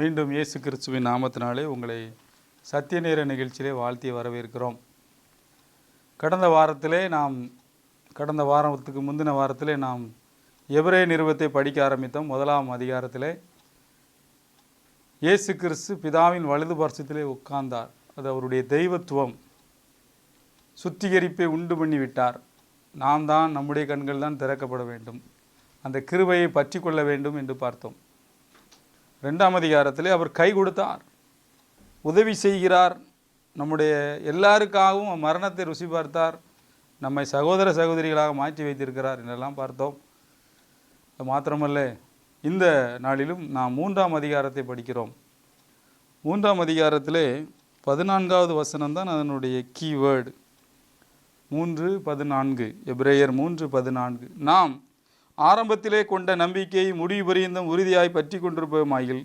மீண்டும் இயேசு கிறிஸ்துவின் நாமத்தினாலே உங்களை சத்திய நேர நிகழ்ச்சியிலே வாழ்த்தி வரவேற்கிறோம். கடந்த வாரத்துக்கு முந்தின வாரத்திலே நாம் எபிரேய நிருபத்தை படிக்க ஆரம்பித்தோம். 1ஆம் அதிகாரத்திலே இயேசு கிறிஸ்து பிதாவின் வலது பார்சத்திலே உட்கார்ந்தார். அது அவருடைய தெய்வத்துவம். சுத்திகரிப்பை உண்டு பண்ணிவிட்டார். நாம் தான், நம்முடைய கண்கள் தான் திறக்கப்பட வேண்டும், அந்த கிருபையை பற்றி கொள்ள வேண்டும் என்று பார்த்தோம். 2ஆம் அதிகாரத்திலே அவர் கை கொடுத்தார், உதவி செய்கிறார், நம்முடைய எல்லாருக்காகவும் மரணத்தை ருசி பார்த்தார், நம்மை சகோதர சகோதரிகளாக மாற்றி வைத்திருக்கிறார் என்றெல்லாம் பார்த்தோம். அது மாத்திரமல்ல, இந்த நாளிலும் நாம் 3ஆம் அதிகாரத்தை படிக்கிறோம். 3ஆம் அதிகாரத்திலே 14வது வசனம் தான் அதனுடைய கீவேர்டு. 3:14, எபிரேயர் 3:14. நாம் ஆரம்பத்திலே கொண்ட நம்பிக்கையை முடிவு பரியந்தம் உறுதியாய் பற்றி கொண்டிருப்போமாயில்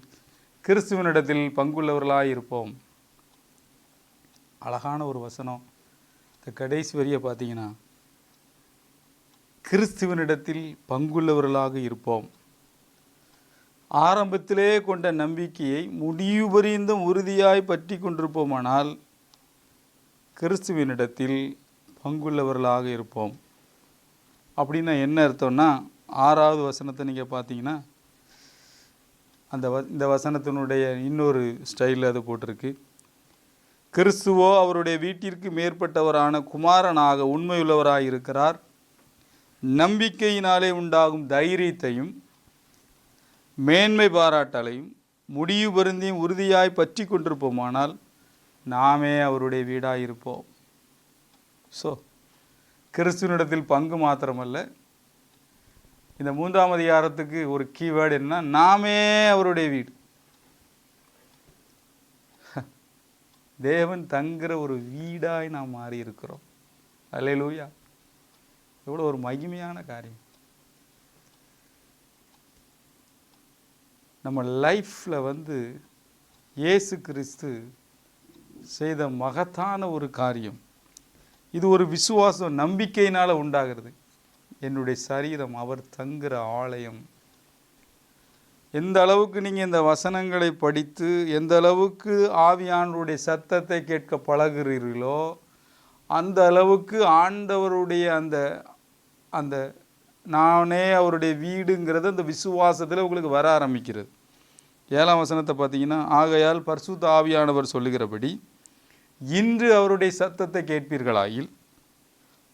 கிறிஸ்துவனிடத்தில் பங்குள்ளவர்களாக இருப்போம். அழகான ஒரு வசனம். இந்த கடைசி வரியை பார்த்தீங்கன்னா, கிறிஸ்துவனிடத்தில் பங்குள்ளவர்களாக இருப்போம். ஆரம்பத்திலே கொண்ட நம்பிக்கையை முடிவு பரியந்தம் உறுதியாய் பற்றி கொண்டிருப்போமானால் கிறிஸ்துவனிடத்தில் பங்குள்ளவர்களாக இருப்போம். அப்படின்னா என்ன அர்த்தம்னா, 6வது வசனத்தை நீங்கள் பார்த்தீங்கன்னா, இந்த வசனத்தினுடைய இன்னொரு ஸ்டைலில் அது போட்டிருக்கு. கிறிஸ்துவோ அவருடைய வீட்டிற்கு மேற்பட்டவரான குமாரனாக உண்மையுள்ளவராக இருக்கிறார். நம்பிக்கையினாலே உண்டாகும் தைரியத்தையும் மேன்மை பாராட்டலையும் முடிவு பொருந்தியும் உறுதியாய் பற்றி கொண்டிருப்போமானால் நாமே அவருடைய வீடாக இருப்போம். ஸோ கிறிஸ்துவனிடத்தில் பங்கு மாத்திரமல்ல, இந்த 3ஆம் அதிகாரத்துக்கு ஒரு கீவேர்டு என்ன, நாமே அவருடைய வீடு. தேவன் தங்குற ஒரு வீடாய் நாம் மாறி இருக்கிறோம். அல்லேலூயா! எவ்வளோ ஒரு மகிமையான காரியம். நம்ம லைஃப்பில் இயேசு கிறிஸ்து செய்த மகத்தான ஒரு காரியம். இது ஒரு விசுவாசம், நம்பிக்கையினால் உண்டாகிறது. என்னுடைய சரீரம் அவர் தங்குற ஆலயம். எந்த அளவுக்கு நீங்கள் இந்த வசனங்களை படித்து எந்த அளவுக்கு ஆவியானவருடைய சத்தத்தை கேட்க பழகுறீர்களோ அந்த அளவுக்கு ஆண்டவருடைய அந்த நானே அவருடைய வீடுங்கிறது அந்த விசுவாசத்தில் உங்களுக்கு வர ஆரம்பிக்கிறது. 7ஆம் வசனத்தை பார்த்தீங்கன்னா, ஆகையால் பரிசுத்த ஆவியானவர் சொல்லுகிறபடி இன்று அவருடைய சத்தத்தை கேட்பீர்களாயில்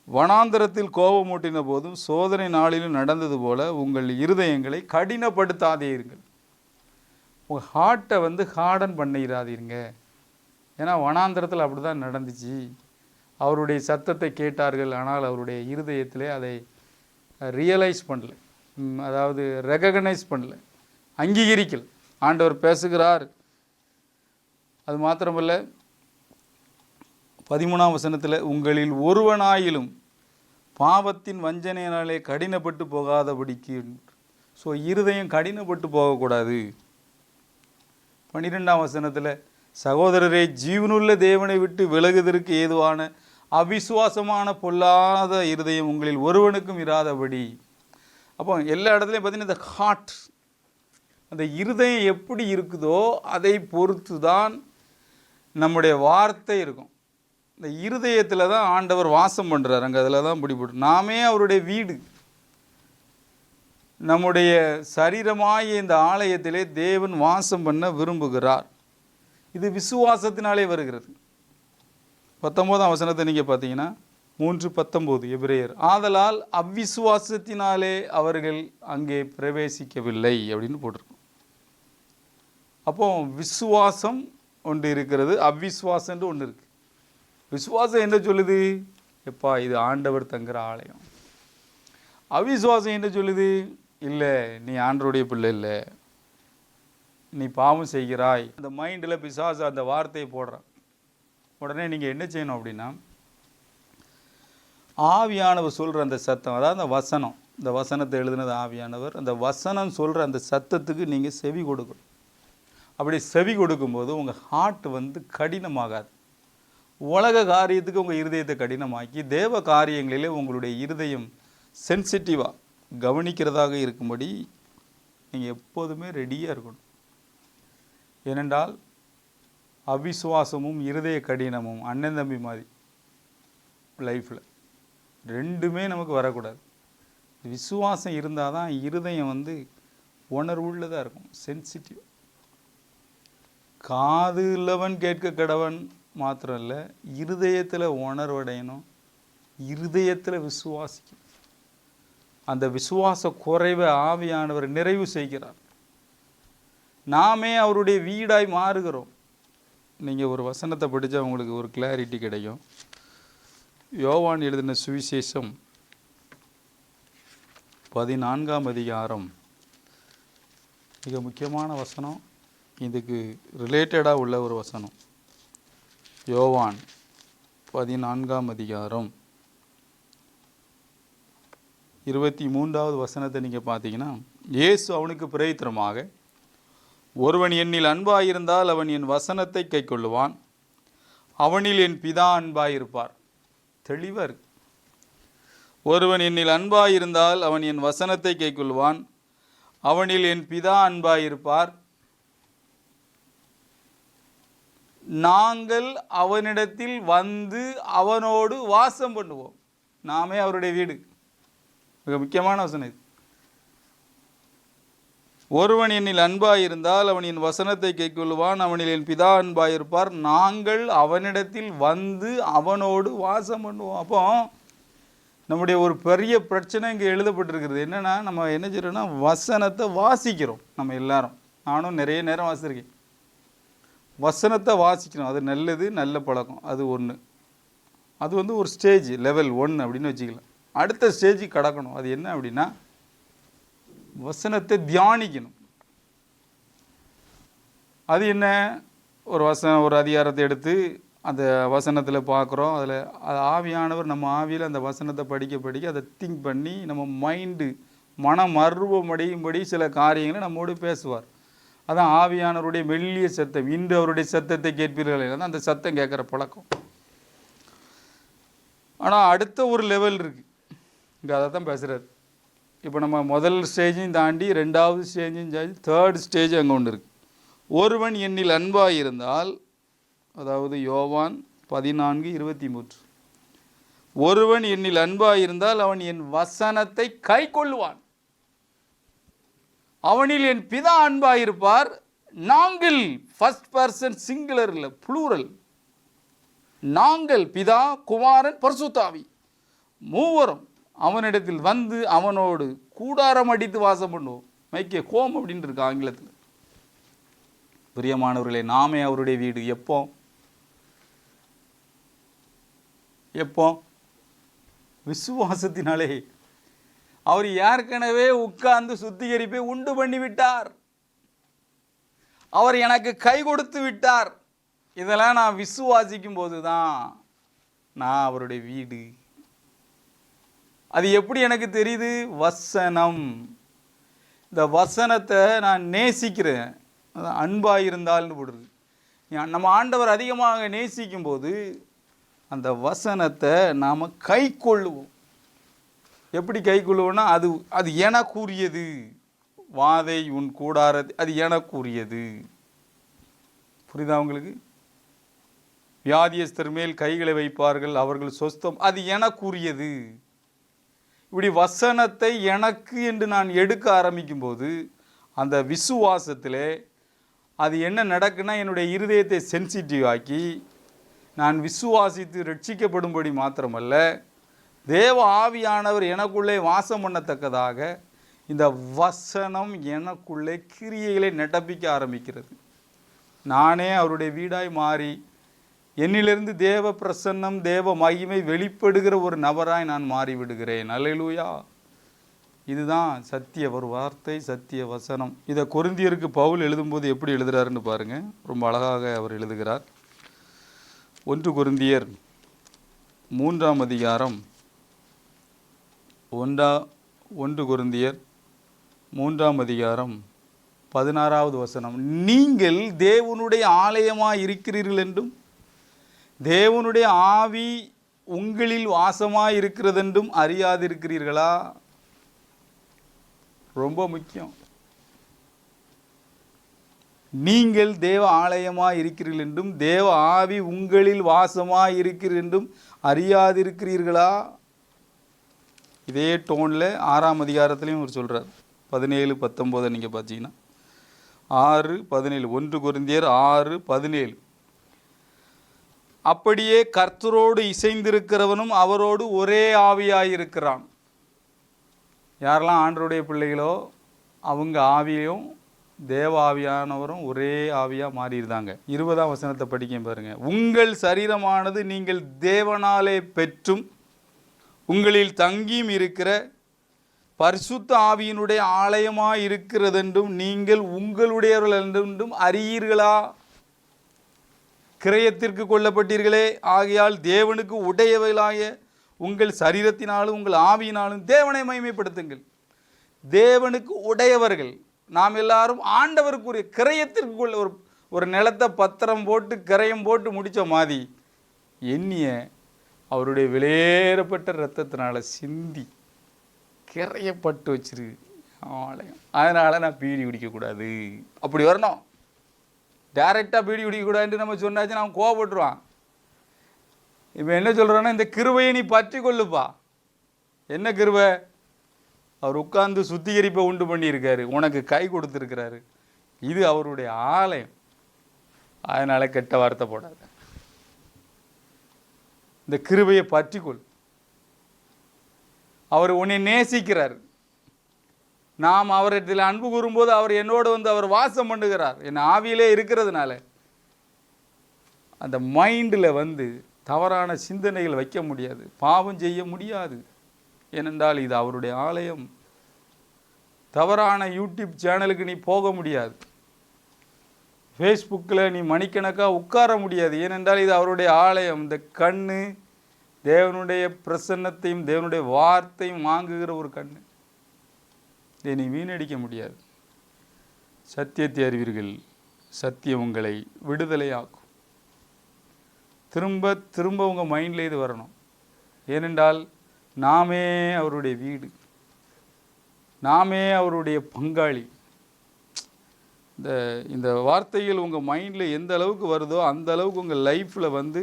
வனாந்தரத்தில் கோபமூட்டின போதும் சோதனை நாளிலும் நடந்தது போல உங்கள் இருதயங்களை கடினப்படுத்தாதீர்கள். உங்கள் ஹார்ட்டை ஹார்டன் பண்ணிடாதீங்க. ஏன்னா வனாந்தரத்தில் அப்படி தான் நடந்துச்சு. அவருடைய சத்தத்தை கேட்டார்கள், ஆனால் அவருடைய இருதயத்திலே அதை ரியலைஸ் பண்ணல, அதாவது ரெகக்னைஸ் பண்ணல, அங்கீகரிக்கல். ஆண்டவர் பேசுகிறார். அது மாத்திரமல்ல, 13ஆம் வசனத்தில் உங்களில் ஒருவனாயிலும் பாவத்தின் வஞ்சனையினாலே கடினப்பட்டு போகாதபடிக்கு. ஸோ இருதயம் கடினப்பட்டு போகக்கூடாது. 12ஆம் வசனத்தில் சகோதரரே, ஜீவனுள்ள தேவனை விட்டு விலகுவதற்கு ஏதுவான அவிசுவாசமான பொல்லாத இருதயம் உங்களில் ஒருவனுக்கும் இராதபடி. அப்போ எல்லா இடத்துலையும் பார்த்தீங்கன்னா, இந்த ஹார்ட், அந்த இருதயம் எப்படி இருக்குதோ அதை பொறுத்து தான் நம்முடைய வார்த்தை இருக்கும். இந்த இருதயத்தில் தான் ஆண்டவர் வாசம் பண்ணுறார். அங்கே அதில் தான் பிடிபட்டு நாமே அவருடைய வீடு. நம்முடைய சரீரமாகிய இந்த ஆலயத்திலே தேவன் வாசம் பண்ண விரும்புகிறார். இது விசுவாசத்தினாலே வருகிறது. 19ஆம் வசனத்தை நீங்கள் பார்த்தீங்கன்னா, 3:19 எபிரேயர், ஆதலால் அவ்விசுவாசத்தினாலே அவர்கள் அங்கே பிரவேசிக்கவில்லை அப்படின்னு போட்டிருக்கோம். அப்போ விசுவாசம் ஒன்று இருக்கிறது, அவ்விசுவாசம் ஒன்று இருக்குது. விசுவாசம் என்ன சொல்லுது? எப்பா, இது ஆண்டவர் தங்குற ஆலயம். அவிசுவாசம் என்ன சொல்லுது? இல்லை, நீ ஆண்டவருடைய பிள்ளை இல்லை, நீ பாவம் செய்கிறாய். அந்த மைண்டில் பிசாசு அந்த வார்த்தையை போடுறான். உடனே நீங்கள் என்ன செய்யணும் அப்படின்னா, ஆவியானவர் சொல்கிற அந்த சத்தம், அதாவது அந்த வசனம், இந்த வசனத்தை எழுதுனது ஆவியானவர், அந்த வசனம் சொல்கிற அந்த சத்தத்துக்கு நீங்கள் செவி கொடுக்கணும். அப்படி செவி கொடுக்கும்போது உங்கள் ஹார்ட் கடினமாகாது. உலக காரியத்துக்கு உங்கள் இருதயத்தை கடினமாக்கி தேவ காரியங்களிலே உங்களுடைய இருதயம் சென்சிட்டிவாக கவனிக்கிறதாக இருக்கும்படி நீங்கள் எப்போதுமே ரெடியாக இருக்கணும். ஏனென்றால் அவிசுவாசமும் இருதய கடினமும் அண்ணன் தம்பி மாதிரி லைஃப்பில் ரெண்டுமே நமக்கு வரக்கூடாது. விசுவாசம் இருந்தால் தான் இருதயம் உணர்வுள்ளதாக இருக்கும், சென்சிட்டிவ். காது உள்ளவன் கேட்க கடவன் மாத்திரம் இல்லை, இருதயத்தில் உணர்வடையணும், இருதயத்தில் விசுவாசிக்கணும். அந்த விசுவாச குறைவை ஆவியானவர் நிறைவு செய்கிறார். நாமே அவருடைய வீடாய் மாறுகிறோம். நீங்கள் ஒரு வசனத்தை படித்தா உங்களுக்கு ஒரு கிளாரிட்டி கிடைக்கும். யோவான் எழுதின சுவிசேஷம் 14ஆம் அதிகாரம், மிக முக்கியமான வசனம், இதுக்கு ரிலேட்டடாக உள்ள ஒரு வசனம். யோவான் 14ஆம் அதிகாரம் 23வது வசனத்தை நீங்கள் பார்த்தீங்கன்னா, இயேசு அவனுக்கு பிரதித்திரமாக, ஒருவன் என்னில் அன்பாயிருந்தால் அவன் என் வசனத்தை கைக்கொள்ளுவான், அவனில் என் பிதா அன்பாயிருப்பார். தெளிவாக இருக்கு. ஒருவன் என்னில் அன்பாயிருந்தால் அவன் என் வசனத்தை கைக்கொள்வான், அவனில் என் பிதா அன்பாயிருப்பார், நாங்கள் அவனிடத்தில் வந்து அவனோடு வாசம் பண்ணுவோம். நாமே அவருடைய வீடு. மிக முக்கியமான வசனம் இது. ஒருவன் என்னில் அன்பாயிருந்தால் அவன் என் வசனத்தை கைக்கொள்வான், அவனில் என் பிதா அன்பாயிருப்பார், நாங்கள் அவனிடத்தில் வந்து அவனோடு வாசம் பண்ணுவோம். அப்போ நம்முடைய ஒரு பெரிய பிரச்சனை இங்கே எழுதப்பட்டிருக்கிறது. என்னென்னா, நம்ம என்ன செய்யறோம்னா வசனத்தை வாசிக்கிறோம். நம்ம எல்லாரும், நானும் நிறைய நேரம் வாசிச்சிருக்கேன். வசனத்தை வாசிக்கணும், அது நல்லது, நல்ல பழக்கம். அது ஒன்று. அது ஒரு ஸ்டேஜ், லெவல் 1 அப்படின்னு வச்சுக்கலாம். அடுத்த ஸ்டேஜுக்கு கடக்கணும். அது என்ன அப்படின்னா, வசனத்தை தியானிக்கணும். அது என்ன, ஒரு அதிகாரத்தை எடுத்து அந்த வசனத்தில் பார்க்குறோம். அதில் ஆவியானவர் நம்ம ஆவியில் அந்த வசனத்தை படிக்க படிக்க அதை திங்க் பண்ணி நம்ம மைண்டு மனம் அருவமடையும்படி சில காரியங்களை நம்மோடு பேசுவார். அதான் ஆவியானவருடைய மெல்லிய சத்தம். இன்று அவருடைய சத்தத்தை கேட்பீர்கள், தான் அந்த சத்தம் கேட்குற பழக்கம். ஆனால் அடுத்த ஒரு லெவல் இருக்குது, இங்கே அதை தான் பேசுகிறார். இப்போ நம்ம முதல் ஸ்டேஜையும் தாண்டி 2வது ஸ்டேஜையும் தாண்டி 3rd ஸ்டேஜ் அங்கே ஒன்று இருக்குது. ஒருவன் என்னில் அன்பாக இருந்தால், அதாவது யோவான் 14:23, ஒருவன் என்னில் அன்பாக இருந்தால் அவன் என் வசனத்தை கை கொள்ளுவான், அவனில் என் பிதா அன்பாயிருப்பார், நாங்கள், ஃபர்ஸ்ட் பர்சன் சிங்குலர் இல்லை, ப்ளூரல், நாங்கள், பிதா, குமாரன், பரிசுத்தாவி மூவரும் அவனிடத்தில் வந்து அவனோடு கூடாரம் அடித்து வாசம் பண்ணுவோம். மைக்கே ஹோம் அப்படின்னு இருக்கு ஆங்கிலத்தில். பிரியமானவர்களே, நாமே அவருடைய வீடு. எப்போ? விசுவாசத்தினாலே. அவர் ஏற்கனவே உட்கார்ந்து சுத்திகரிப்பை உண்டு பண்ணி விட்டார். அவர் எனக்கு கை கொடுத்து விட்டார். இதெல்லாம் நான் விசுவாசிக்கும் போது தான் நான் அவருடைய வீடு. அது எப்படி எனக்கு தெரியுது? வசனம். இந்த வசனத்தை நான் நேசிக்கிறேன். அன்பாக இருந்தால்னு போடுறது. நம்ம ஆண்டவர் அதிகமாக நேசிக்கும் போது அந்த வசனத்தை நாம் கை கொள்ளுவோம். எப்படி கை கொள்ளுவோம்னா, அது எனக்குரியது. வாதை உன் கூடாரத்தை, அது எனக்குரியது. புரியுதா உங்களுக்கு? வியாதியஸ்தர் மேல் கைகளை வைப்பார்கள், அவர்கள் சொஸ்தம், அது எனக்குரியது. இப்படி வசனத்தை எனக்கு என்று நான் எடுக்க ஆரம்பிக்கும் போது அந்த விசுவாசத்திலே அது என்ன நடக்குன்னா, என்னுடைய இருதயத்தை சென்சிட்டிவ் ஆக்கி நான் விசுவாசித்து ரட்சிக்கப்படும்படி மாத்திரமல்ல, தேவ ஆவியானவர் எனக்குள்ளே வாசம் பண்ணத்தக்கதாக இந்த வசனம் எனக்குள்ளே கிரியைகளை நடப்பிக்க ஆரம்பிக்கிறது. நானே அவருடைய வீடாய் மாறி என்னிலிருந்து தேவ பிரசன்னம், தேவ மகிமை வெளிப்படுகிற ஒரு நபராய் நான் மாறிவிடுகிறேன். அல்லேலூயா. இதுதான் சத்திய ஒரு வார்த்தை, சத்திய வசனம். இதை கொரிந்தியருக்கு பவுல் எழுதும்போது எப்படி எழுதுகிறாருன்னு பாருங்கள். ரொம்ப அழகாக அவர் எழுதுகிறார். 1 கொரிந்தியர் 3ஆம் அதிகாரம் 1 கொரிந்தியர் 3ஆம் அதிகாரம் 16வது வசனம். நீங்கள் தேவனுடைய ஆலயமாய் இருக்கிறீர்கள் என்றும் தேவனுடைய ஆவி உங்களில் வாசமாய் இருக்கிறதென்றும் அறியாதிருக்கிறீர்களா? ரொம்ப முக்கியம். நீங்கள் தேவ ஆலயமாய் இருக்கிறீர்கள் என்றும் தேவ ஆவி உங்களில் வாசமாய் இருக்கிறது என்றும் அறியாதிருக்கிறீர்களா? இதே டோனில் 6ஆம் அதிகாரத்துலையும் அவர் சொல்கிறார். 17-19 நீங்கள் பார்த்தீங்கன்னா 6:17, 1 கொரிந்தியர் 6:17. அப்படியே கர்த்தரோடு இசைந்திருக்கிறவனும் அவரோடு ஒரே ஆவியாயிருக்கிறான். யாரெல்லாம் ஆண்டவருடைய பிள்ளைகளோ அவங்க ஆவியும் தேவ ஆவியானவரும் ஒரே ஆவியாக மாறியிருந்தாங்க. 20ஆம் வசனத்தை படிக்க பாருங்க. உங்கள் சரீரமானது நீங்கள் தேவனாலே பெற்றும் உங்களில் தங்கியும் இருக்கிற பரிசுத்த ஆவியினுடைய ஆலயமாய் இருக்கிறதென்றும் நீங்கள் உங்களுடையவர்கள் என்றும் அறியீர்களா? கிரயத்திற்கு கொல்லப்பட்டீர்களே, ஆகையால் தேவனுக்கு உடையவர்களாய உங்கள் சரீரத்தினாலும் உங்கள் ஆவியினாலும் தேவனை மகிமைப்படுத்துங்கள். தேவனுக்கு உடையவர்கள் நாம் எல்லாரும் ஆண்டவருக்குரிய கிரயத்திற்குள்ள ஒரு நிலத்தை பத்திரம் போட்டு கிரயம் போட்டு முடித்த மாதிரி எண்ணிய அவருடைய விலையேறப்பட்ட இரத்தத்தினால சிந்தி கிரையப்பட்டு வச்சிருக்கு ஆலயம். அதனால் நான் பீடி குடிக்கக்கூடாது, அப்படி வரணும். டைரெக்டாக பீடி குடிக்கக்கூடாதுன்னு நம்ம சொன்னாச்சு நான் கோவப்பட்டுருவான். இப்போ என்ன சொல்கிறோன்னா, இந்த கிருபையை நீ பற்றி கொள்ளுப்பா. என்ன கிருபை? அவர் உட்கார்ந்து சுத்திகரிப்பை உண்டு பண்ணியிருக்காரு, உனக்கு கை கொடுத்துருக்கிறாரு. இது அவருடைய ஆலயம். அதனால் கெட்ட வார்த்தை போடாத. இந்த கிருபையை பற்றிக்கொள். அவர் உன்னை நேசிக்கிறார். நாம் அவரிடத்தில் அன்பு கூறும்போது அவர் என்னோடு வந்து அவர் வாசம் பண்ணுகிறார். என் ஆவியிலே இருக்கிறதுனால அந்த மைண்டில் வந்து தவறான சிந்தனைகள் வைக்க முடியாது, பாவம் செய்ய முடியாது. ஏனென்றால் இது அவருடைய ஆலயம். தவறான யூடியூப் சேனலுக்கு நீ போக முடியாது, ஃபேஸ்புக்கில் நீ மணிக்கணக்காக உட்கார முடியாது. ஏனென்றால் இது அவருடைய ஆலயம். இந்த கண்ணு தேவனுடைய பிரசன்னத்தையும் தேவனுடைய வார்த்தையும் வாங்குகிற ஒரு கண்ணு. இதை நீ வீணடிக்க முடியாது. சத்தியத்தை அறிவீர்கள், சத்தியம் உங்களை விடுதலையாக்கும். திரும்ப திரும்ப உங்கள் மைண்டில் இது வரணும். ஏனென்றால் நாமே அவருடைய வீடு, நாமே அவருடைய பங்காளி. இந்த வார்த்தைகள் உங்கள் மைண்டில் எந்த அளவுக்கு வருதோ அந்த அளவுக்கு உங்கள் லைஃப்பில் வந்து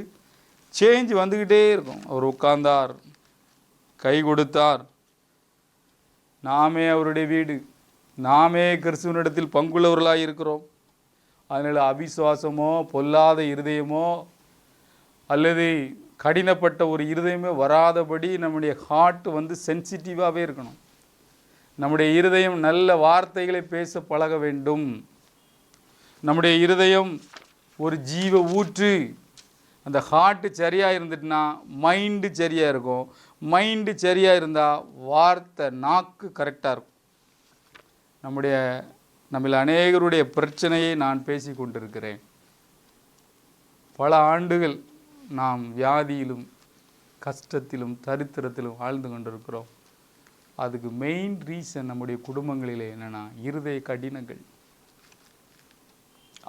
சேஞ்ச் வந்துக்கிட்டே இருக்கும். அவர் உட்கார்ந்தார், கை கொடுத்தார், நாமே அவருடைய வீடு, நாமே கிறிஸ்துவனிடத்தில் பங்குள்ளவர்களாக இருக்கிறோம். அதனால் அவிசுவாசமோ பொல்லாத இருதயமோ அல்லது கடினப்பட்ட ஒரு இருதயமே வராதபடி நம்முடைய ஹார்ட் வந்து சென்சிட்டிவாகவே இருக்கணும். நம்முடைய இருதயம் நல்ல வார்த்தைகளை பேச பழக வேண்டும். நம்முடைய இருதயம் ஒரு ஜீவ ஊற்று. அந்த ஹார்ட்டு சரியாக இருந்துட்டுனா மைண்டு சரியாக இருக்கும். மைண்டு சரியாக இருந்தால் வார்த்தை நாக்கு கரெக்டாக இருக்கும். நம்மள அநேகருடைய பிரச்சனையை நான் பேசி கொண்டிருக்கிறேன். பல ஆண்டுகள் நாம் வியாதியிலும் கஷ்டத்திலும் தரித்திரத்திலும் வாழ்ந்து கொண்டிருக்கிறோம். அதுக்கு மெயின் ரீசன் நம்முடைய குடும்பங்களில் என்னென்னா இருதய கடினங்கள்,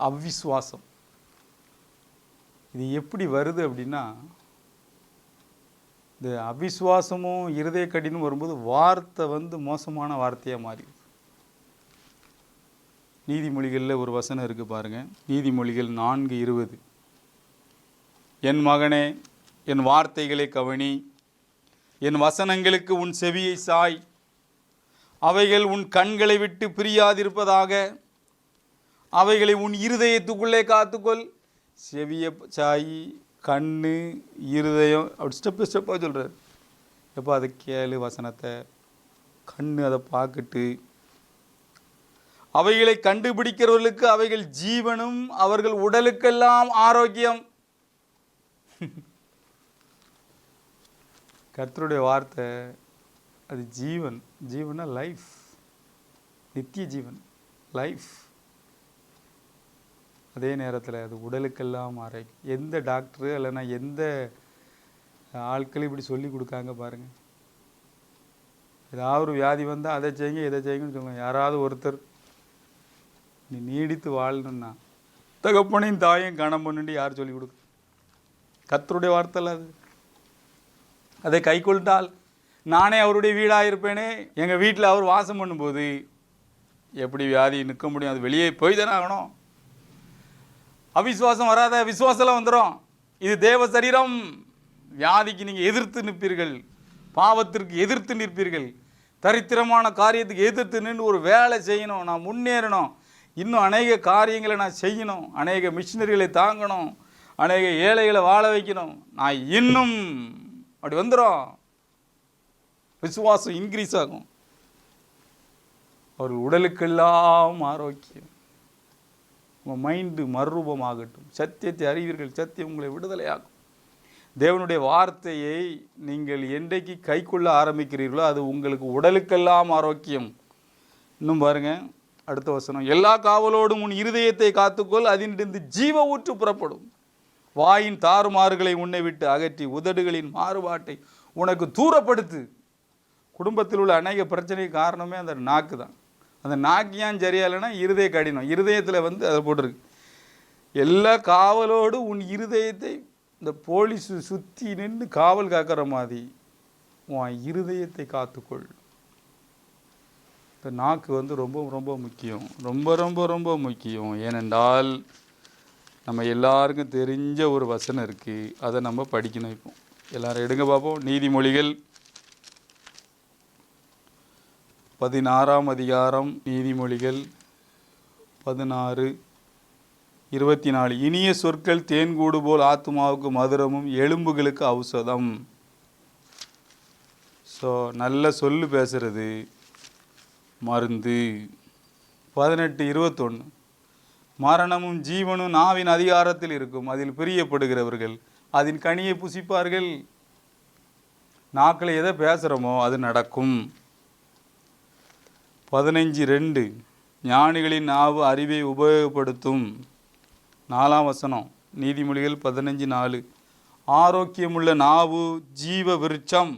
அவ்விசுவாசம். இது எப்படி வருது அப்படின்னா, இந்த அவிசுவாசமும் இருதய கடினம் வரும்போது வார்த்தை வந்து மோசமான வார்த்தையாக மாறிடுது. நீதிமொழிகளில் ஒரு வசனம் இருக்குது பாருங்கள். நீதிமொழிகள் 4:20. என் மகனே, என் வார்த்தைகளை கவனி, என் வசனங்களுக்கு உன் செவியை சாய், அவைகள் உன் கண்களை விட்டு பிரியாதிருப்பதாக, அவைகளை உன் இருதயத்துக்குள்ளே காத்துக்கொள். செவியை சாய், கண்ணு, இருதயம், அப்படி ஸ்டெப்பாக சொல்கிறார். எப்போ அதை கேளு வசனத்தை, கண்ணு அதை பார்த்துட்டு, அவைகளை கண்டுபிடிக்கிறவர்களுக்கு அவைகள் ஜீவனும் அவர்கள் உடலுக்கெல்லாம் ஆரோக்கியம். கர்த்தருடைய வார்த்தை அது ஜீவன். ஜீவனா லைஃப், நித்திய ஜீவன், லைஃப். அதே நேரத்தில் அது உடலுக்கெல்லாம் ஆரோக்கியம். எந்த டாக்டரு இல்லைன்னா எந்த ஆட்களும் இப்படி சொல்லி கொடுக்காங்க பாருங்கள். ஏதாவது ஒரு வியாதி வந்தால் அதை செய்யுங்க இதை செய்யுங்கன்னு சொல்லுவாங்க. யாராவது ஒருத்தர் நீ நீடித்து வாழணுன்னா தகப்பனையும் தாயும் கணம் பண்ணுண்டு யார் சொல்லி கொடுக்க? கர்த்தருடைய வார்த்தை அது. அதை கை கொண்டால் நானே அவருடைய வீடாக இருப்பேனே. எங்கள் வீட்டில் அவர் வாசம் பண்ணும்போது எப்படி வியாதி நிற்க முடியும்? அது வெளியே போய் தானே ஆகணும். அவிசுவாசம் வராத, விசுவாசம் வந்துடும். இது தேவ சரீரம். வியாதிக்கு நீங்கள் எதிர்த்து நிற்பீர்கள், பாவத்திற்கு எதிர்த்து நிற்பீர்கள், தரித்திரமான காரியத்துக்கு எதிர்த்து நின்று ஒரு வேலை செய்யணும், நான் முன்னேறணும், இன்னும் அநேக காரியங்களை நான் செய்யணும், அநேக மிஷினரிகளை தாங்கணும், அநேக ஏழைகளை வாழ வைக்கணும், நான் இன்னும் அப்படி வந்துடும். விசுவாசம் இன்க்ரீஸ் ஆகும். அவர் உடலுக்கெல்லாம் ஆரோக்கியம். உங்கள் மைண்டு மறுரூபமாகட்டும். சத்தியத்தை அறிவீர்கள், சத்தியம் உங்களை விடுதலையாகும். தேவனுடைய வார்த்தையை நீங்கள் என்றைக்கு கைக்கொள்ள ஆரம்பிக்கிறீர்களோ அது உங்களுக்கு உடலுக்கெல்லாம் ஆரோக்கியம். இன்னும் பாருங்க அடுத்த வசனம், எல்லா காவலோடும் உன் இருதயத்தை காத்துக்கொள், அதிலிருந்து ஜீவ ஊற்று புறப்படும். வாயின் தாறுமாறுகளை உன்னை விட்டு அகற்றி உதடுகளின் மாறுபாட்டை உனக்கு தூரப்படுத்து. குடும்பத்தில் உள்ள அநேக பிரச்சனைக்கு காரணமே அந்த நாக்கு தான். அந்த நாக்கு ஏன் சரியா இல்லைன்னா இருதய கடினம். இருதயத்தில் அதை போட்டிருக்கு, எல்லா காவலோடு உன் இருதயத்தை, இந்த போலீஸ் சுற்றி நின்று காவல் காக்கிற மாதிரி உன் இருதயத்தை காத்துக்கொள். இந்த நாக்கு ரொம்ப ரொம்ப முக்கியம், ரொம்ப ரொம்ப ரொம்ப முக்கியம். ஏனென்றால் நம்ம எல்லாருக்கும் தெரிஞ்ச ஒரு வசனம் இருக்குது, அதை நம்ம படிக்கணும். இப்போ எல்லாரும் எடுங்க பார்ப்போம். நீதிமொழிகள் 16ஆம் அதிகாரம், நீதிமொழிகள் 16:24. இனிய சொற்கள் தேன்கூடு போல் ஆத்மாவுக்கு மதுரமும் எலும்புகளுக்கு ஔஷதம். ஸோ நல்ல சொல்லு பேசுறது மருந்து. 18:21. மரணமும் ஜீவனும் நாவின் அதிகாரத்தில் இருக்கும், அதில் பிரியப்படுகிறவர்கள் அதன் கனியை புசிப்பார்கள். நாக்கில் எதை பேசுகிறோமோ அது நடக்கும். 15:2. ஞானிகளின் நாவு அறிவை உபயோகப்படுத்தும். 4ஆம் வசனம், நீதிமொழிகள் 15:4. ஆரோக்கியமுள்ள நாவு ஜீவ விருட்சம்.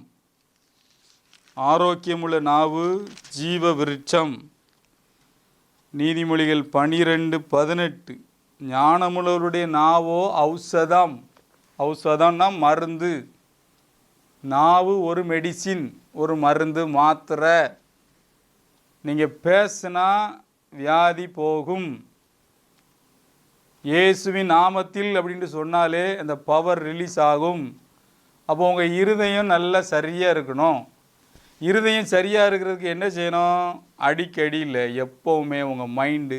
ஆரோக்கியமுள்ள நாவு ஜீவ விருட்சம். நீதிமொழிகள் 12:18. ஞானமுள்ளவருடைய நாவோ ஔஷதம். ஔஷதம்னா மருந்து. நாவு ஒரு மெடிசின், ஒரு மருந்து, மாத்திரை. நீங்கள் பேசுனா வியாதி போகும். இயேசுவின் நாமத்தில் அப்படின்ட்டு சொன்னாலே அந்த பவர் ரிலீஸ் ஆகும். அப்போ உங்கள் இருதயம் நல்லா சரியாக இருக்கணும். இருதயம் சரியாக இருக்கிறதுக்கு என்ன செய்யணும்? அடிக்கடி இல்லை, எப்போவுமே உங்கள் மைண்டு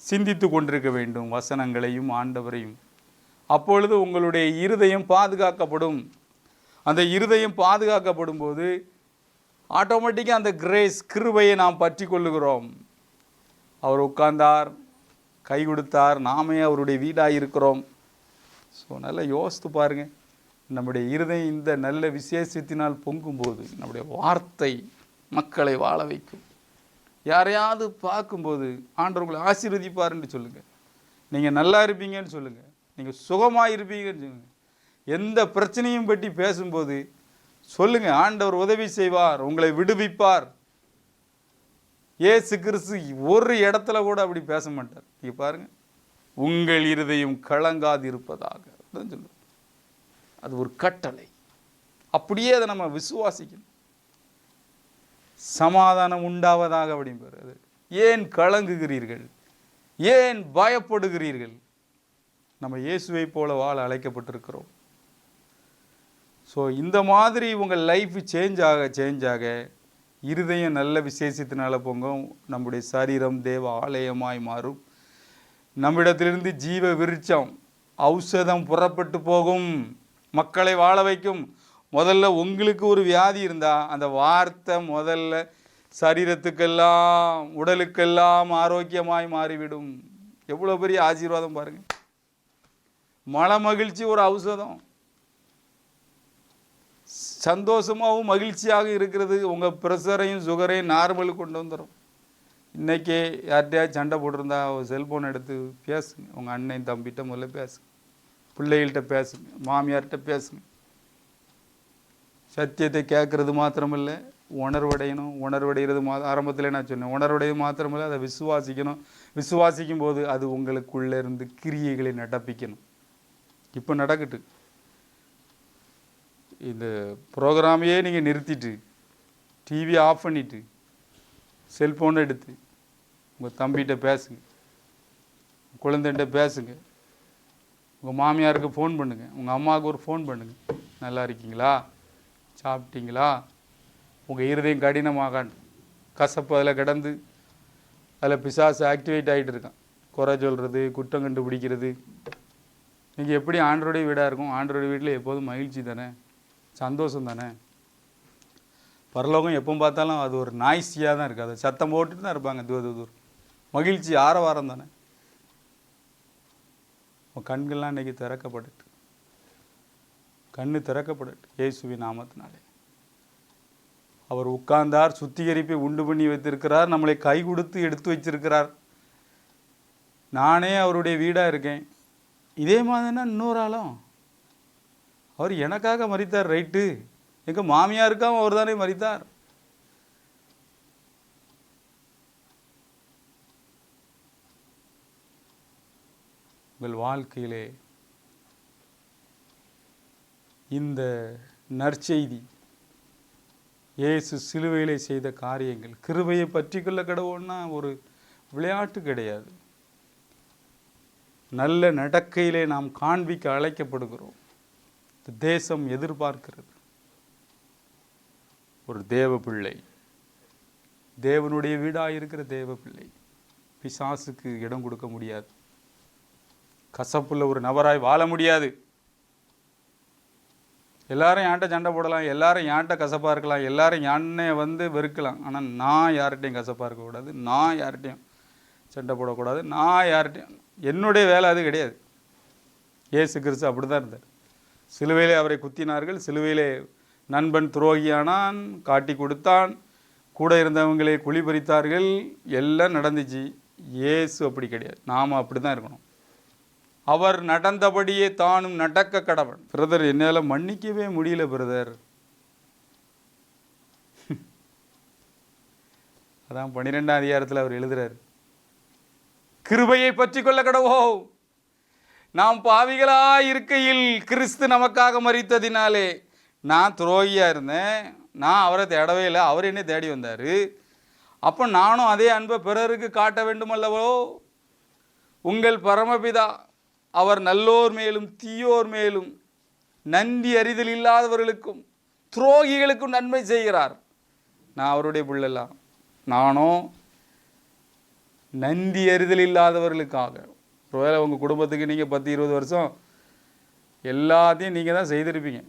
சிந்தித்து கொண்டிருக்க வேண்டும் வசனங்களையும் ஆண்டவரையும். அப்பொழுது உங்களுடைய இருதயம் பாதுகாக்கப்படும். அந்த இருதயம் பாதுகாக்கப்படும் போது ஆட்டோமேட்டிக்காக அந்த கிரேஸ், கிருபையை நாம் பற்றி கொள்ளுகிறோம். அவர் உட்கார்ந்தார், கை கொடுத்தார், நாமே அவருடைய வீடாக இருக்கிறோம். ஸோ நல்லா யோசித்து பாருங்கள். நம்முடைய இருதயம் இந்த நல்ல விசேஷத்தினால் பொங்கும்போது நம்முடைய வார்த்தை மக்களை வாழ வைக்கும். யாரையாவது பார்க்கும்போது ஆண்டவர் உங்களை ஆசீர்வதிப்பாருன்னு சொல்லுங்கள். நீங்கள் நல்லா இருப்பீங்கன்னு சொல்லுங்கள், நீங்கள் சுகமாக இருப்பீங்கன்னு சொல்லுங்கள். எந்த பிரச்சனையும் பற்றி பேசும்போது சொல்லுங்கள், ஆண்டவர் உதவி செய்வார், உங்களை விடுவிப்பார். இயேசு கிறிஸ்து ஒரு இடத்துல கூட அப்படி பேச மாட்டார். நீங்கள் பாருங்கள், உங்கள் இருதயம் கலங்காது இருப்பதாக தான் சொல்லுவார். அது ஒரு கட்டளை. அப்படியே அதை நம்ம விசுவாசிக்கணும். சமாதானம் உண்டாவதாக அப்படிங்கிறது. ஏன் கலங்குகிறீர்கள்? ஏன் பயப்படுகிறீர்கள்? நம்ம இயேசுவை போல வாழ அழைக்கப்பட்டிருக்கிறோம். ஸோ இந்த மாதிரி உங்கள் லைஃப் சேஞ்ச் ஆக இருதயம் நல்ல விசேஷத்தினால பொங்கும். நம்முடைய சரீரம் தேவ ஆலயமாய் மாறும். நம்மிடத்திலிருந்து ஜீவ விருட்சம், ஔஷதம் புறப்பட்டு போகும், மக்களை வாழ வைக்கும். முதல்ல உங்களுக்கு ஒரு வியாதி இருந்தால் அந்த வார்த்தை முதல்ல சரீரத்துக்கெல்லாம் உடலுக்கெல்லாம் ஆரோக்கியமாய் மாறிவிடும். எவ்வளோ பெரிய ஆசீர்வாதம் பாருங்கள். மன மகிழ்ச்சி ஒரு ஔஷதம். சந்தோஷமாகவும் மகிழ்ச்சியாக இருக்கிறது உங்கள் ப்ரெஷரையும் சுகரையும் நார்மலுக்கு கொண்டு வந்துடும். இன்றைக்கே யார்கிட்டையாவது சண்டை போட்டிருந்தா செல்ஃபோன் எடுத்து பேசுங்க. உங்கள் அண்ணன் தம்பிகிட்ட முதல்ல பேசுங்க, பிள்ளைகள்கிட்ட பேசுங்க, மாமியார்கிட்ட பேசுங்க. சத்தியத்தை கேட்குறது மாத்திரமில்லை, உணர்வடையணும். உணர்வடைகிறது ஆரம்பத்தில் நான் சொன்னேன், உணர்வடையது மாத்திரமில்லை, அதை விசுவாசிக்கணும். விசுவாசிக்கும் போது அது உங்களுக்குள்ளே இருந்து கிரியைகளை நடப்பிக்கணும். இப்போ நடக்கட்டு. இந்த ப்ரோக்ராமையே நீங்கள் நிறுத்திட்டு டிவி ஆஃப் பண்ணிவிட்டு செல்ஃபோனை எடுத்து உங்கள் தம்பிகிட்ட பேசுங்க, குழந்தைகிட்ட பேசுங்க, உங்கள் மாமியாருக்கு ஃபோன் பண்ணுங்கள், உங்கள் அம்மாவுக்கு ஒரு ஃபோன் பண்ணுங்கள். நல்லா இருக்கீங்களா, சாப்பிட்டீங்களா? உங்கள் இருதயம் கடினமாக கசப்பு அதில் கிடந்து அதில் பிசாசு ஆக்டிவேட் ஆகிட்டு இருக்கான். குறை சொல்கிறது, குற்றம் கண்டுபிடிக்கிறது. நீங்கள் எப்படி ஆண்டருடைய வீடாக இருக்கும்? ஆண்டருடைய வீட்டில் எப்போதும் மகிழ்ச்சி தானே, சந்தோஷம் தானே. பரலோகம் எப்போ பார்த்தாலும் அது ஒரு நாய்ஸியாக தான் இருக்குது. அதை சத்தம் போட்டுட்டு தான் இருப்பாங்க. தூர் மகிழ்ச்சி ஆரவாரம் தானே. உன் கண்கள்லாம் இன்றைக்கி திறக்கப்படட்டு, கண்ணு திறக்கப்படட்டு இயேசுவின் நாமத்தினாலே. அவர் உட்கார்ந்தார், சுத்திகரிப்பை உண்டு பண்ணி வைத்திருக்கிறார், நம்மளை கை கொடுத்து எடுத்து வச்சிருக்கிறார். நானே அவருடைய வீடாக இருக்கேன். இதே மாதிரினா இன்னொரு ஆளும் அவர் எனக்காக மரித்தார். ரைட்டு, எங்கள் மாமியாருக்காகவும் அவர் தானே மரித்தார். உங்கள் வாழ்க்கையிலே இந்த நற்செய்தி, இயேசு சிலுவையிலே செய்த காரியங்கள், கிருபையை பற்றி கொள்ள கடவுள்னா ஒரு விளையாட்டு கிடையாது. நல்ல நடக்கையிலே நாம் காண்பிக்க அழைக்கப்படுகிறோம். தேசம் எதிர்பார்க்கிறது. ஒரு தேவ பிள்ளை, தேவனுடைய வீடாக இருக்கிற தேவ பிள்ளை பிசாசுக்கு இடம் கொடுக்க முடியாது. கசப்புள்ள ஒரு நபராய் வாழ முடியாது. எல்லாரும் என்கிட்ட சண்டை போடலாம், எல்லாரும் என்கிட்ட கசப்பாக இருக்கலாம், எல்லாரும் என்னை வெறுக்கலாம். ஆனால் நான் யார்கிட்டையும் கசப்பாக இருக்கக்கூடாது, நான் யார்கிட்டையும் சண்டை போடக்கூடாது, நான் யார்கிட்டையும், என்னுடைய வேலை அது கிடையாது. இயேசு கிறிஸ்து அப்படி தான் இருந்தார். சிலுவையிலே அவரை குத்தினார்கள், சிலுவையிலே நண்பன் துரோகியானான், காட்டி கொடுத்தான், கூட இருந்தவங்களே குழி பறித்தார்கள், எல்லாம் நடந்துச்சு. இயேசு அப்படி கிடையாது. நாம் அப்படி தான் இருக்கணும். அவர் நடந்தபடியே தானும் நடக்க கடவன். பிரதர், என்னால் மன்னிக்கவே முடியல பிரதர். அதான் 12ஆம் அதிகாரத்தில் அவர் எழுதுறார், கிருபையை பற்றி கொள்ள கடவோ, நாம் பாவிகளாய் இருக்கையில் கிறிஸ்து நமக்காக மரித்ததினாலே. நான் துரோகியாக இருந்தேன், நான் அவரை தேடவே இல்லை, அவர் என்னை தேடி வந்தார். அப்போ நானும் அதே அன்பை பிறருக்கு காட்ட வேண்டுமல்லவோ. உங்கள் பரமபிதா அவர் நல்லோர் மேலும் தீயோர் மேலும் நன்றி அறிதல் இல்லாதவர்களுக்கும் துரோகிகளுக்கும் நன்மை செய்கிறார். நான் அவருடைய பிள்ளைலாம், நானும் நன்றி அறிதல் இல்லாதவர்களுக்காக. ஒருவேளை உங்கள் குடும்பத்துக்கு நீங்கள் 10-20 வருஷம் எல்லாத்தையும் நீங்கள் தான் செய்திருப்பீங்க.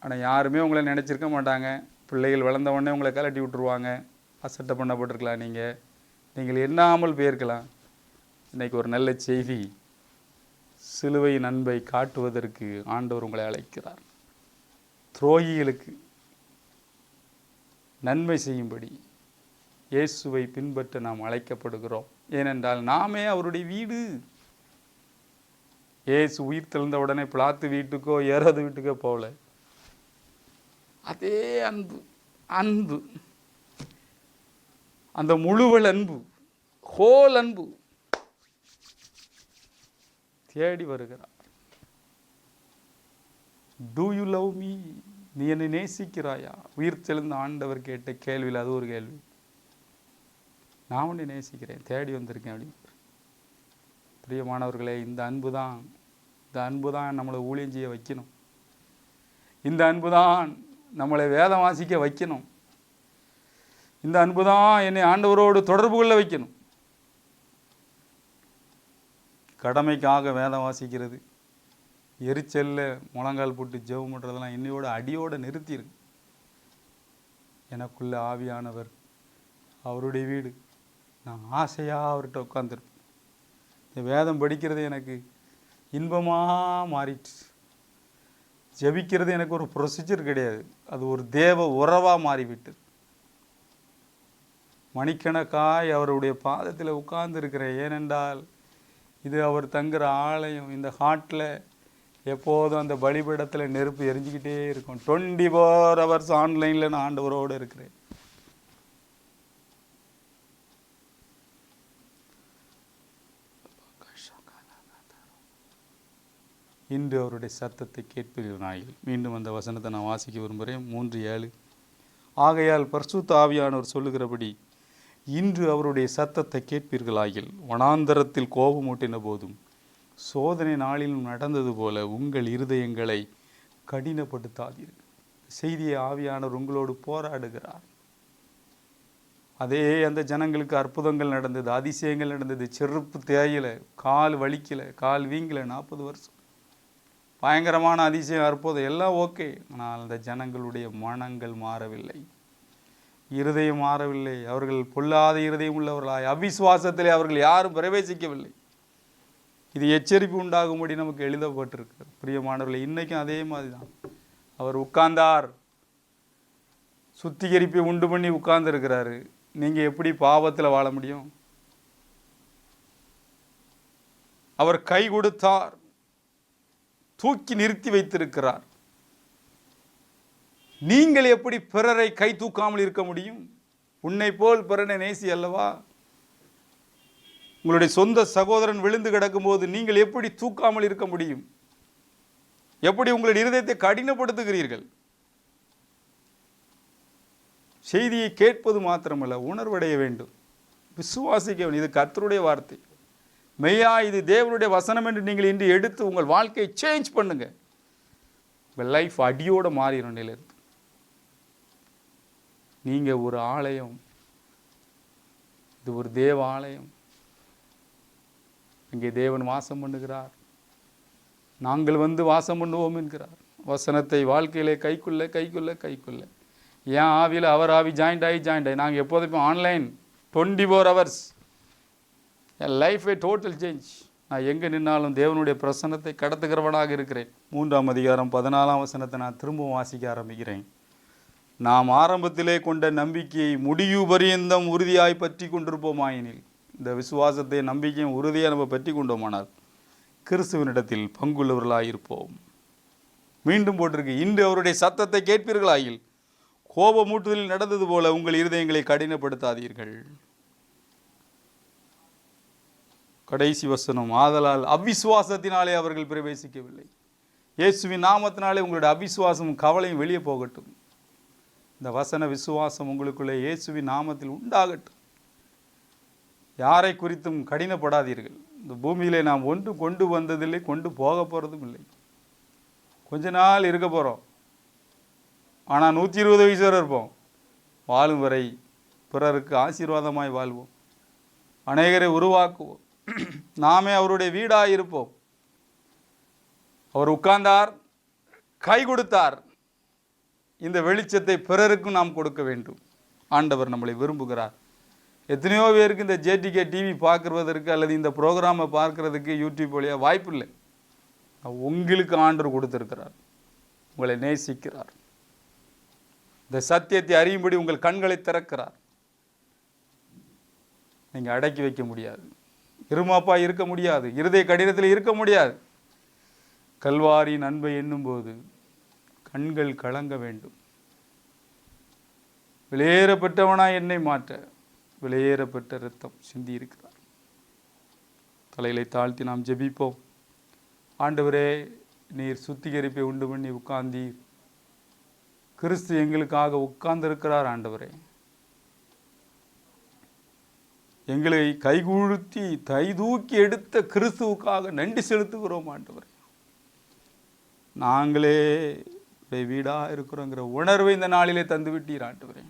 ஆனால் யாருமே உங்களை நினச்சிருக்க மாட்டாங்க. பிள்ளைகள் வளர்ந்த உடனே உங்களை கலட்டி விட்டுருவாங்க. அசட்டை பண்ணப்பட்டிருக்கலாம், நீங்கள் எண்ணாமல் போயிருக்கலாம். இன்றைக்கி ஒரு நல்ல செய்தி, சிலுவையின் அன்பை காட்டுவதற்கு ஆண்டவர் உங்களை அழைக்கிறார். துரோகிகளுக்கு நன்மை செய்யும்படி இயேசுவை பின்பற்ற நாம் அழைக்கப்படுகிறோம். ஏனென்றால் நாமே அவருடைய வீடு. இயேசு உயிர் தெழுந்த உடனே பிலாத்து வீட்டுக்கோ ஏறாத வீட்டுக்கோ போகல. அதே அன்பு அந்த முழுவல் அன்பு, ஹோல் அன்பு தேடி வருகிறார். Do you love me? நீ என்னை நேசிக்கிறாயா? உயிர் தெழுந்த ஆண்டவர் கேட்ட கேள்வியில் அது ஒரு கேள்வி. நான் உன்னை நேசிக்கிறேன், தேடி வந்திருக்கேன் அப்படின்னு. பிரியமானவர்களே, இந்த அன்பு தான் நம்மளை ஊழியம் செய்ய வைக்கணும். இந்த அன்பு தான் நம்மளை வேதம் வாசிக்க வைக்கணும். இந்த அன்பு தான் என்னை ஆண்டவரோடு தொடர்பு கொள்ள வைக்கணும். கடமைக்காக வேதம் வாசிக்கிறது, எரிச்சலில் முழங்கால் போட்டு ஜெபம் பண்ணுறதெல்லாம் இன்னையோட அடியோடு நிறுத்தியிருக்கு. எனக்குள்ள ஆவியானவர், அவருடைய வீடு, நான் ஆசையாக அவர்கிட்ட உட்காந்துருப்பேன். இந்த வேதம் படிக்கிறது எனக்கு இன்பமாக மாறிட்டு, ஜெபிக்கிறது எனக்கு ஒரு ப்ரொசீஜர் கிடையாது, அது ஒரு தேவ உறவாக மாறிவிட்டு. மணிக்கணக்காய் அவருடைய பாதத்தில் உட்கார்ந்துருக்கிறேன். ஏனென்றால் இது அவர் தங்குற ஆலயம். இந்த ஹார்ட்டில் எப்போதும் அந்த பலிபீடத்தில் நெருப்பு எரிஞ்சிக்கிட்டே இருக்கும். 24 hours ஆன்லைனில் நான் ஆண்டவரோடு இருக்கிறேன். இன்று அவருடைய சத்தத்தை கேட்பீர்கள் நாயில். மீண்டும் அந்த வசனத்தை நான் வாசிக்க விரும்புகிறேன். 3:7. ஆகையால் பரிசுத்த ஆவியானவர் சொல்லுகிறபடி இன்று அவருடைய சத்தத்தை கேட்பீர்களாயில், வனாந்தரத்தில் கோபமூட்டின போதும் சோதனை நாளிலும் நடந்தது போல உங்கள் இருதயங்களை கடினப்படுத்தாதீர்கள். செய்தியை ஆவியானவர் உங்களோடு போராடுகிறார். அதே அந்த ஜனங்களுக்கு அற்புதங்கள் நடந்தது, அதிசயங்கள் நடந்தது. செருப்பு தேயல, கால் வலிக்கல, கால் வீங்கல. 40 வருஷம் பயங்கரமான அதிசயம், அற்புதம் எல்லாம் ஓகே. ஆனால் அந்த ஜனங்களுடைய மனங்கள் மாறவில்லை, இருதயம் மாறவில்லை. அவர்கள் பொல்லாத இருதயம் உள்ளவர்களாய் அவிசுவாசத்திலே அவர்கள் யாரும் பிரவேசிக்கவில்லை. இது எச்சரிப்பு உண்டாகும்படி நமக்கு எழுதப்பட்டிருக்கு. பிரியமானவர்களே, இன்னைக்கும் அதே மாதிரி தான். அவர் உட்கார்ந்தார், சுத்திகரிப்பை உண்டு பண்ணி உட்கார்ந்து இருக்கிறாரு. நீங்கள் எப்படி பாவத்தில் வாழ முடியும்? அவர் கை கொடுத்தார், தூக்கி நிறுத்தி வைத்திருக்கிறார். நீங்கள் எப்படி பிறரை கை தூக்காமல் இருக்க முடியும்? உன்னை போல் பிறனை நேசி அல்லவா? உங்களுடைய சொந்த சகோதரன் விழுந்து கிடக்கும் போது நீங்கள் எப்படி தூக்காமல் இருக்க முடியும்? எப்படி உங்களுடைய இருதயத்தை கடினப்படுத்துகிறீர்கள்? செய்தியை கேட்பது மாத்திரமல்ல, உணர்வடைய வேண்டும், விசுவாசிக்க வேண்டும். இது கர்த்தருடைய வார்த்தை, மெய்யா இது தேவனுடைய வசனம் என்று நீங்கள் இன்று எடுத்து உங்கள் வாழ்க்கையை சேஞ்ச் பண்ணுங்க. உங்கள் லைஃப் அடியோட மாறிடும். நிலையிலிருந்து நீங்கள் ஒரு ஆலயம், இது ஒரு தேவ ஆலயம். இங்கே தேவன் வாசம் பண்ணுகிறார். நாங்கள் வந்து வாசம் பண்ணுவோம் என்கிறார். வசனத்தை வாழ்க்கையிலே கைக்குள்ள கைக்குள்ள கைக்குள்ள ஏன் ஆவியில் அவர் ஆவி ஜாயிண்ட் ஆகி நாங்கள் எப்போதுமே ஆன்லைன் 24 hours. என் லைஃபே டோட்டல் சேஞ்ச். நான் எங்கே நின்னாலும் தேவனுடைய பிரசன்னத்தை கடத்துகிறவனாக இருக்கிறேன். 3ஆம் அதிகாரம் 14ஆம் வசனத்தை நான் திரும்பவும் வாசிக்க ஆரம்பிக்கிறேன். நாம் ஆரம்பத்திலே கொண்ட நம்பிக்கையை முடிவு பரியந்தம் உறுதியாய் பற்றி கொண்டிருப்போமாயினில், இந்த விசுவாசத்தை நம்பிக்கையும் உறுதியாக நம்ம பற்றி கொண்டோமானால் கிறிஸ்துவனிடத்தில் பங்குள்ளவர்களாயிருப்போம். மீண்டும் போட்டிருக்கு, இன்று அவருடைய சத்தத்தை கேட்பீர்களாயில் கோபமூட்டுதலில் நடந்தது போல உங்கள் இருதயங்களை கடினப்படுத்தாதீர்கள். கடைசி வசனம், ஆதலால் அவிசுவாசத்தினாலே அவர்கள் பிரவேசிக்கவில்லை. இயேசுவின் நாமத்தினாலே உங்களுடைய அவிசுவாசமும் கவலையும் வெளியே போகட்டும். இந்த வசன விசுவாசம் உங்களுக்குள்ளே இயேசுவின் நாமத்தில் உண்டாகட்டும். யாரை குறித்தும் கடினப்படாதீர்கள். இந்த பூமியிலே நாம் ஒன்று கொண்டு வந்ததில்லை, கொண்டு போக போகிறதும் இல்லை. கொஞ்ச நாள் இருக்க போகிறோம், ஆனால் 120 வயசு வரை இருப்போம். வாழும் வரை பிறருக்கு ஆசீர்வாதமாய் வாழ்வோம், அநேகரை உருவாக்குவோம். நாமே அவருடைய வீடாக இருப்போம். அவர் உட்கார்ந்தார், கை கொடுத்தார். இந்த வெளிச்சத்தை பிறருக்கும் நாம் கொடுக்க வேண்டும். ஆண்டவர் நம்மளை விரும்புகிறார். எத்தனையோ பேருக்கு இந்த ஜேடிகே டிவி பார்க்குறதற்கு அல்லது இந்த ப்ரோக்ராமை பார்க்குறதுக்கு யூடியூப் வழியாக வாய்ப்பு இல்லை. உங்களுக்கு ஆண்டவர் கொடுத்திருக்கிறார், உங்களை நேசிக்கிறார். இந்த சத்தியத்தை அறியும்படி உங்கள் கண்களை திறக்கிறார். நீங்கள் அடக்கி வைக்க முடியாது, இருமாப்பா இருக்க முடியாது, இருதய கடினத்தில் இருக்க முடியாது. கல்வாரியின் அன்பை எண்ணும்போது கண்கள் கலங்க வேண்டும். வெளியேறப்பட்டவனாய் என்னை மாற்ற வெளியேறப்பட்ட இரத்தம் சிந்தி இருக்கிறார். தலைகளை தாழ்த்தி நாம் ஜெபிப்போம். ஆண்டவரே, நீர் சுத்திகரிப்பை உண்டு பண்ணி உட்கார்ந்தீர். கிறிஸ்து எங்களுக்காக உட்கார்ந்திருக்கிறார். ஆண்டவரே, எங்களை கைகூழ்த்தி தைதூக்கி எடுத்த கிறிஸ்துவுக்காக நன்றி செலுத்துகிறோம். ஆண்டவரே, நாங்களே வீடாக இருக்கிறோங்கிற உணர்வை இந்த நாளிலே தந்து விட்டீர். ஆண்டவரே,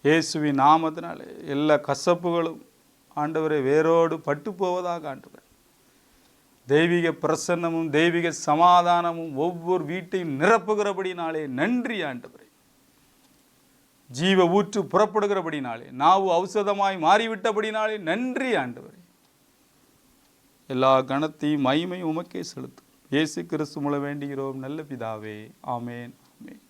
இயேசுவின் நாமத்தினாலே எல்லா கசப்புகளும் ஆண்டவரே வேரோடு பட்டு போவதாக. ஆண்டவரே, தெய்வீக பிரசன்னமும் தெய்வீக சமாதானமும் ஒவ்வொரு வீட்டையும் நிரப்புகிறபடினாலே நன்றி. ஆண்டவரே, ஜீவ ஊற்று புறப்படுகிறபடினாலே, நாவு ஔஷதமாய் மாறிவிட்டபடினாலே நன்றி. ஆண்டவரே, எல்லா கணத்தையும் மகிமையும் உமக்கே செலுத்தும். இயேசு கிறிஸ்து மூலம் வேண்டுகிறோம் நல்ல பிதாவே. ஆமேன், ஆமேன்.